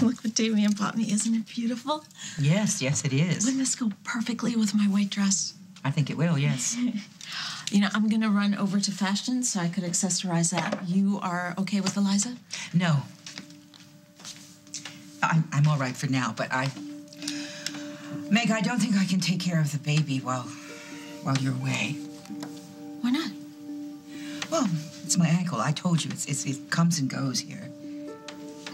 Look what Damien bought me. Isn't it beautiful? Yes, yes, it is. Wouldn't this go perfectly with my white dress? I think it will, yes. You know, I'm going to run over to fashion so I could accessorize that. You are okay with Eliza? No. I'm all right for now, but Meg, I don't think I can take care of the baby while you're away. Why not? Well, it's my ankle. I told you, it comes and goes here.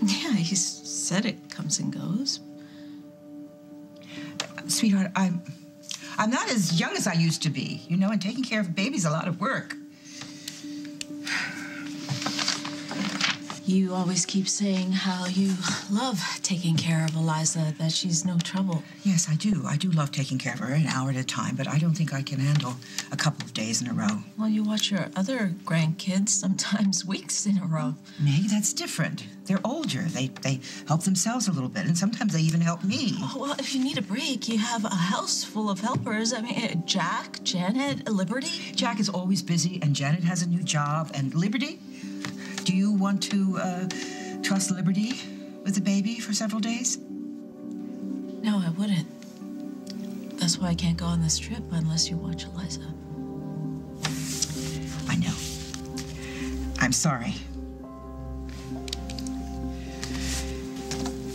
Yeah, he said it comes and goes. Sweetheart, I'm not as young as I used to be, you know, and taking care of a baby's a lot of work. You always keep saying how you love taking care of Eliza, that she's no trouble. Yes, I do. I do love taking care of her an hour at a time, but I don't think I can handle a couple of days in a row. Well, you watch your other grandkids sometimes weeks in a row. Meg, that's different. They're older. They help themselves a little bit, and sometimes they even help me. Oh, well, if you need a break, you have a house full of helpers. I mean, Jack, Janet, Liberty. Jack is always busy, and Janet has a new job, and Liberty? Do you want to trust Liberty with the baby for several days? No, I wouldn't. That's why I can't go on this trip unless you watch Eliza. I know. I'm sorry.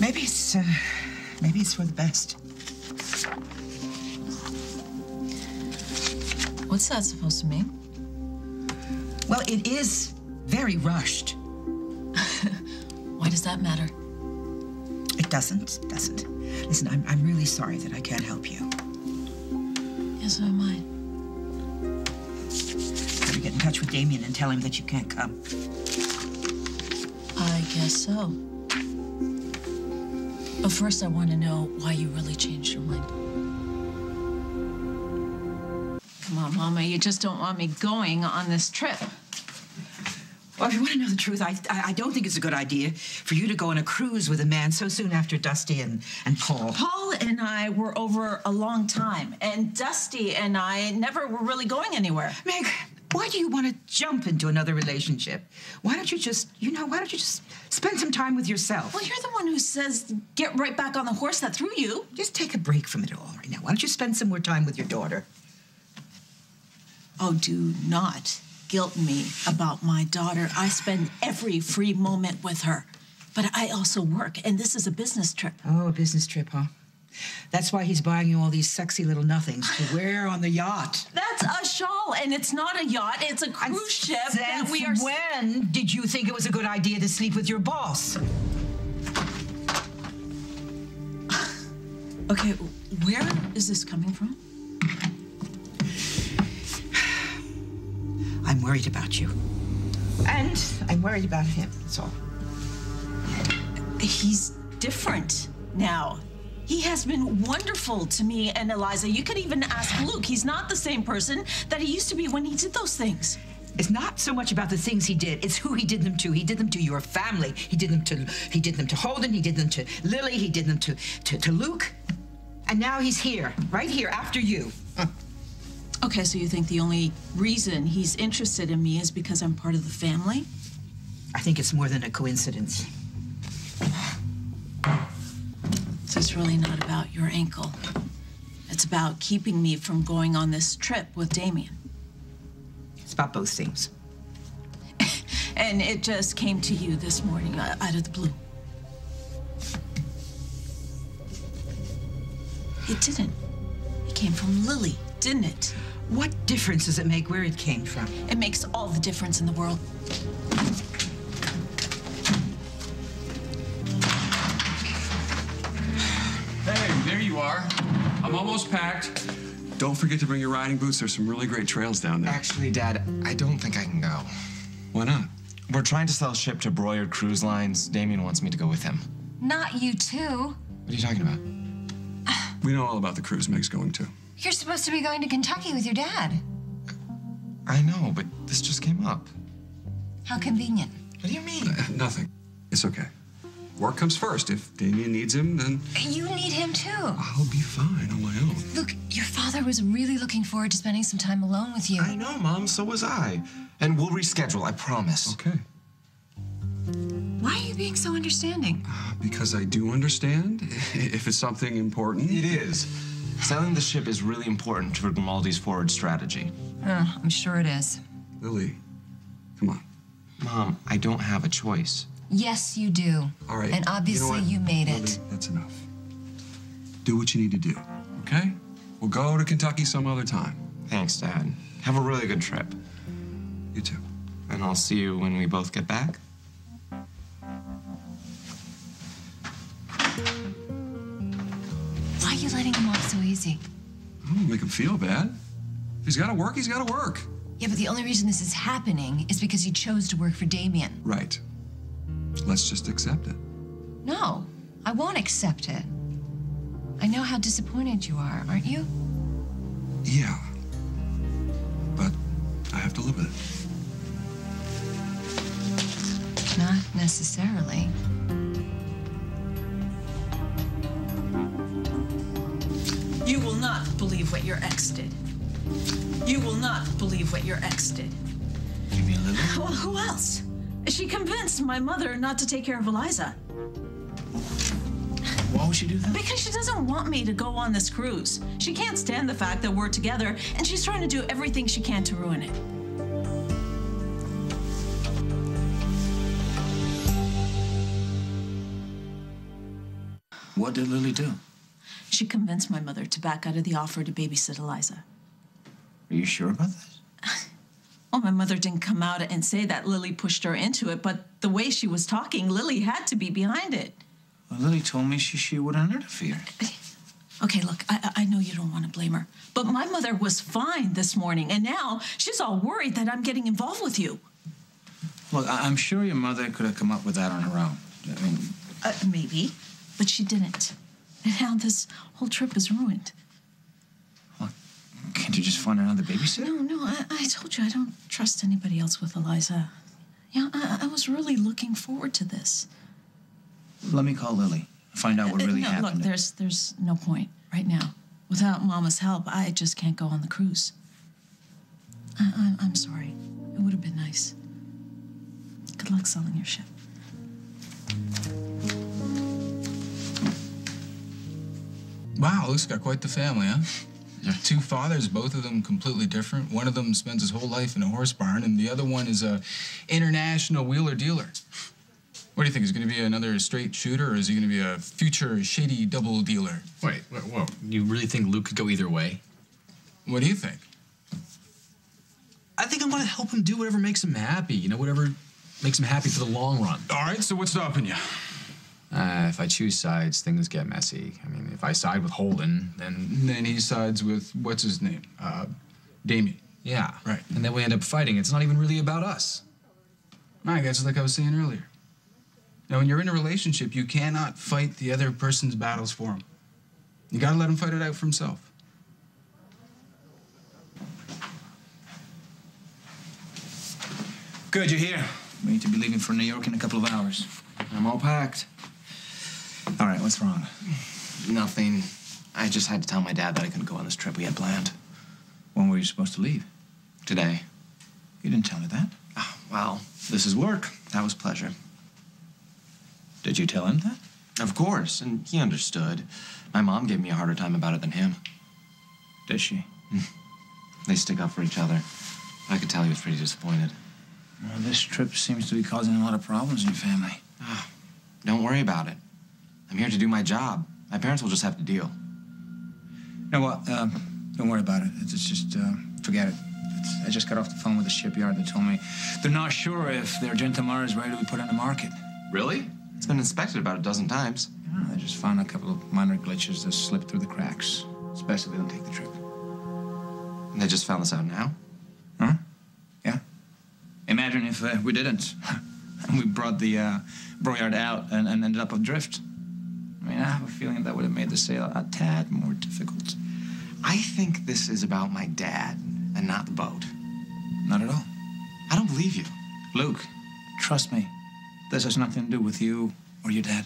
Maybe it's for the best. What's that supposed to mean? Well, it is very rushed. Why does that matter? It doesn't. Listen, I'm really sorry that I can't help you. Yes, so am I. Better get in touch with Damien and tell him that you can't come. I guess so. But first, I want to know why you really changed your mind. Come on, Mama, you just don't want me going on this trip. Well, if you want to know the truth, I don't think it's a good idea for you to go on a cruise with a man so soon after Dusty and Paul. Paul and I were over a long time, and Dusty and I never were really going anywhere. Meg, why do you want to jump into another relationship? Why don't you just spend some time with yourself? Well, you're the one who says get right back on the horse that threw you. Just take a break from it all right now. Why don't you spend some more time with your daughter? Oh, do not guilt me about my daughter. I spend every free moment with her. But I also work, and this is a business trip. Oh, a business trip, huh? That's why he's buying you all these sexy little nothings to wear on the yacht. That's a shawl, and it's not a yacht. It's a cruise ship that we are... When did you think it was a good idea to sleep with your boss? Okay, where is this coming from? I'm worried about you. And I'm worried about him, that's all. He's different now. He has been wonderful to me and Eliza. You could even ask Luke. He's not the same person that he used to be when he did those things. It's not so much about the things he did, it's who he did them to. He did them to your family. He did them to Holden, he did them to Lily, he did them to Luke. And now he's here, right here, after you. Okay, so you think the only reason he's interested in me is because I'm part of the family? I think it's more than a coincidence. So it's really not about your ankle. It's about keeping me from going on this trip with Damien. It's about both things. And it just came to you this morning out of the blue. It didn't. It came from Lily, didn't it? What difference does it make where it came from? It makes all the difference in the world. Hey, there you are. I'm almost packed. Don't forget to bring your riding boots. There's some really great trails down there. Actually, Dad, I don't think I can go. Why not? We're trying to sell a ship to Broyard Cruise Lines. Damien wants me to go with him. Not you too. What are you talking about? We know all about the cruise Meg's going to. You're supposed to be going to Kentucky with your dad. I know, but this just came up. How convenient. What do you mean? Nothing. It's okay. Work comes first. If Damien needs him, then... You need him too. I'll be fine on my own. Look, your father was really looking forward to spending some time alone with you. I know, Mom. So was I. And we'll reschedule, I promise. Okay. Why are you being so understanding? Because I do understand if it's something important. It is. Selling the ship is really important for Grimaldi's forward strategy. I'm sure it is. Lily, come on. Mom, I don't have a choice. Yes, you do. All right. And obviously you know you made Lily, it. that's enough. Do what you need to do, okay? We'll go to Kentucky some other time. Thanks, Dad. Have a really good trip. You too. And I'll see you when we both get back. Why are you letting him off so easy? I don't make him feel bad. If he's got to work, he's got to work. Yeah, but the only reason this is happening is because you chose to work for Damien. Right. Let's just accept it. No, I won't accept it. I know how disappointed you are, aren't you? Yeah. But I have to live with it. Not necessarily. You will not believe what your ex did. You will not believe what your ex did. You mean Lily? Well, who else? She convinced my mother not to take care of Eliza. Why would she do that? Because she doesn't want me to go on this cruise. She can't stand the fact that we're together, and she's trying to do everything she can to ruin it. What did Lily do? She convinced my mother to back out of the offer to babysit Eliza. Are you sure about that? Well, my mother didn't come out and say that Lily pushed her into it, but the way she was talking, Lily had to be behind it. Well, Lily told me she wouldn't interfere. Okay, look, I know you don't want to blame her, but my mother was fine this morning, and now she's all worried that I'm getting involved with you. Look, I'm sure your mother could have come up with that on her own. I mean, Maybe, but she didn't. And now this whole trip is ruined. well, can't you just find another babysitter? No, I told you I don't trust anybody else with Eliza. Yeah, I was really looking forward to this. Let me call Lily. Find out what really no, happened. Look, there's no point right now. Without Mama's help, I just can't go on the cruise. I'm sorry. It would have been nice. Good luck selling your ship. Wow, Luke's got quite the family, huh? Yeah. 2 fathers, both of them completely different. One of them spends his whole life in a horse barn, and the other one is a international wheeler dealer. What do you think? Is he going to be another straight shooter, or is he going to be a future shady double dealer? Wait, whoa. You really think Luke could go either way? What do you think? I think I'm going to help him do whatever makes him happy. You know, whatever makes him happy for the long run. All right, so what's stopping you? If I choose sides, things get messy. I mean, if I side with Holden, then... Then he sides with, what's his name? Damien. Yeah. Right. And then we end up fighting. It's not even really about us. I guess like I was saying earlier. Now, when you're in a relationship, you cannot fight the other person's battles for him. You gotta let him fight it out for himself. Good, you're here. We need to be leaving for New York in a couple of hours. I'm all packed. All right, what's wrong? Nothing. I just had to tell my dad that I couldn't go on this trip we had planned. When were you supposed to leave? Today. You didn't tell me that. Oh, well, this is work. That was pleasure. Did you tell him that? Of course, and he understood. My mom gave me a harder time about it than him. Did she? They stick up for each other. I could tell he was pretty disappointed. Well, this trip seems to be causing a lot of problems in your family. Don't worry about it. I'm here to do my job. My parents will just have to deal. You know what? Don't worry about it. It's just, forget it. I just got off the phone with the shipyard. They told me they're not sure if their Gentamar is ready to be put on the market. Really? It's been inspected about a dozen times. Yeah, they just found a couple of minor glitches that slipped through the cracks. It's best if we don't take the trip. They just found this out now? Huh? Yeah. Imagine if we didn't. And we brought the Broyard out and ended up adrift. I mean, I have a feeling that would have made the sail a tad more difficult. I think this is about my dad and not the boat. Not at all. I don't believe you. Luke, trust me. This has nothing to do with you or your dad.